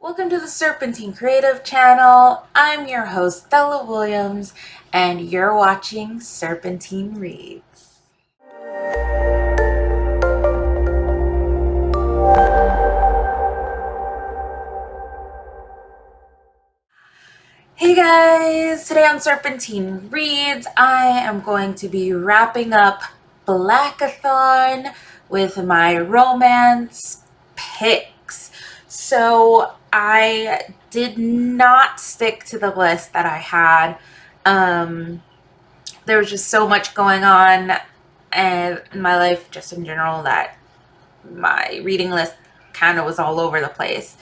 Welcome to the Serpentine Creative Channel. I'm your host, Stella Williams, and you're watching Serpentine Reads. Hey guys, today on Serpentine Reads, I am going to be wrapping up Blackathon with my romance picks. So I did not stick to the list that I had. There was just so much going on in my life, just in general, that my reading list kind of was all over the place.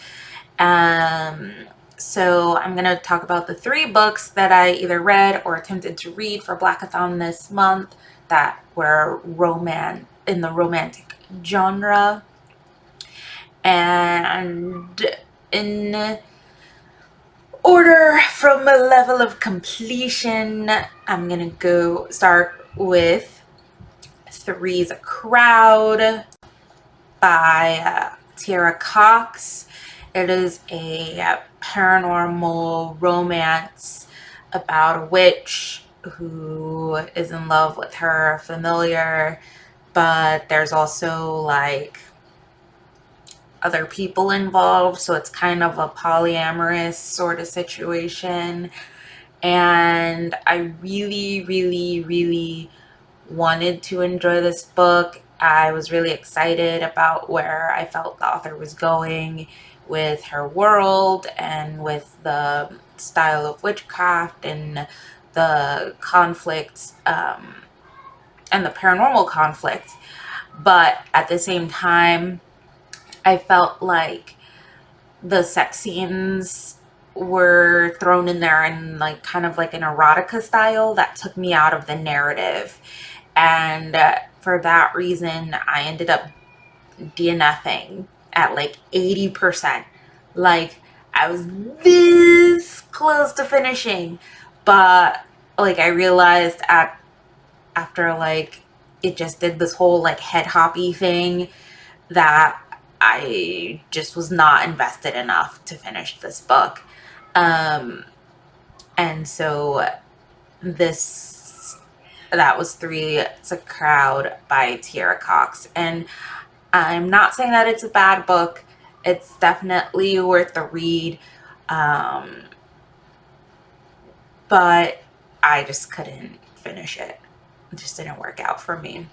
So I'm going to talk about the 3 books that I either read or attempted to read for Blackathon this month that were in the romantic genre. And in order from a level of completion, I'm going to go start with Three's a Crowd by Tierra Cox. It is a paranormal romance about a witch who is in love with her familiar, but there's also like other people involved, so it's kind of a polyamorous sort of situation. And I really wanted to enjoy this book. I was really excited about where I felt the author was going with her world and with the style of witchcraft and the conflicts and the paranormal conflicts. But at the same time, I felt like the sex scenes were thrown in there in like kind of like an erotica style that took me out of the narrative. And for that reason, I ended up DNFing at like 80%. Like, I was this close to finishing, but like I realized after like it just did this whole like head hoppy thing that I just was not invested enough to finish this book. And so that was Three's a Crowd by Tierra Cox. And I'm not saying that it's a bad book. It's definitely worth the read. But I just couldn't finish it. It just didn't work out for me.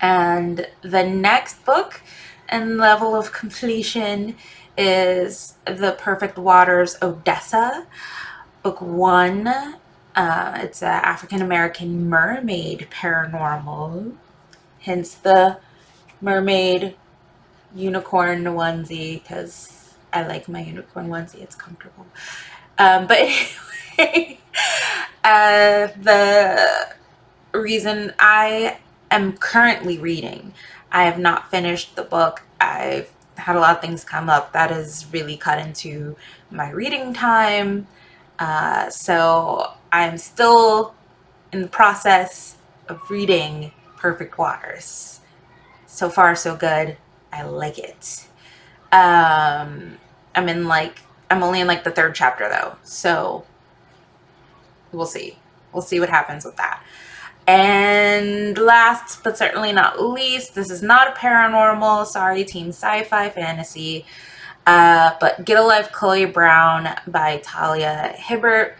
And the next book and level of completion is The Perfect Waters, Odessa, book 1. It's an African-American mermaid paranormal, hence the mermaid unicorn onesie, because I like my unicorn onesie, it's comfortable. But anyway, the reason I am currently reading, I have not finished the book. I've had a lot of things come up that has really cut into my reading time. So I'm still in the process of reading Perfect Waters. So far, so good. I like it. I'm only in like the 3rd chapter though. So we'll see. We'll see what happens with that. And last but certainly not least, this is not a paranormal, sorry, teen sci-fi fantasy, but Get a Life, Chloe Brown by Talia Hibbert.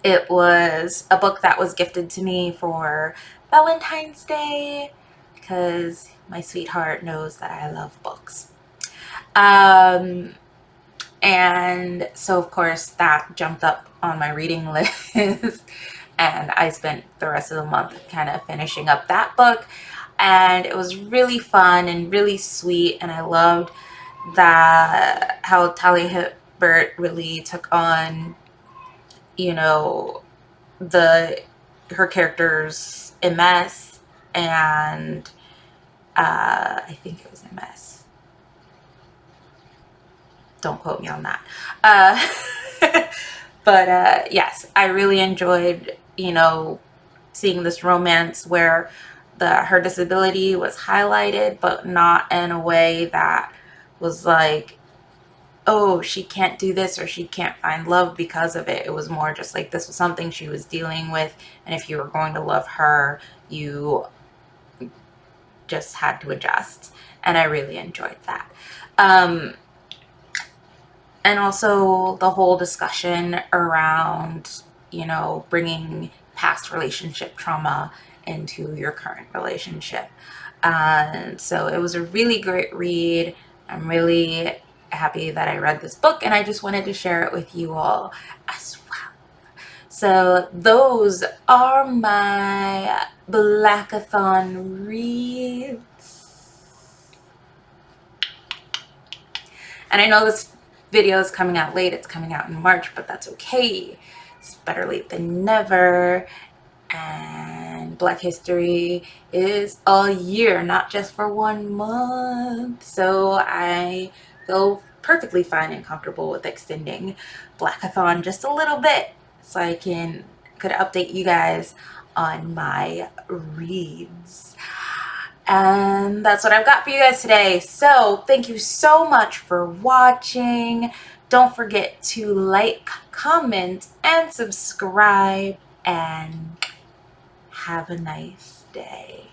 It was a book that was gifted to me for Valentine's Day because my sweetheart knows that I love books. And so of course that jumped up on my reading list. And I spent the rest of the month kind of finishing up that book. And it was really fun and really sweet. And I loved how Talia Hibbert really took on, her character's MS. And I think it was MS. Don't quote me on that. But yes, I really enjoyed seeing this romance where her disability was highlighted, but not in a way that was like oh, she can't do this or she can't find love because of it. It was more just like this was something she was dealing with, and if you were going to love her, you just had to adjust. And I really enjoyed that. And also the whole discussion around, you know, bringing past relationship trauma into your current relationship. So it was a really great read. I'm really happy that I read this book, and I just wanted to share it with you all as well. So those are my Blackathon reads. And I know this video is coming out late. It's coming out in March, but that's okay. It's better late than never. And Black History is all year, not just for 1 month. So I feel perfectly fine and comfortable with extending Blackathon just a little bit so I could update you guys on my reads. And that's what I've got for you guys today. So thank you so much for watching. Don't forget to like, comment, and subscribe. And have a nice day.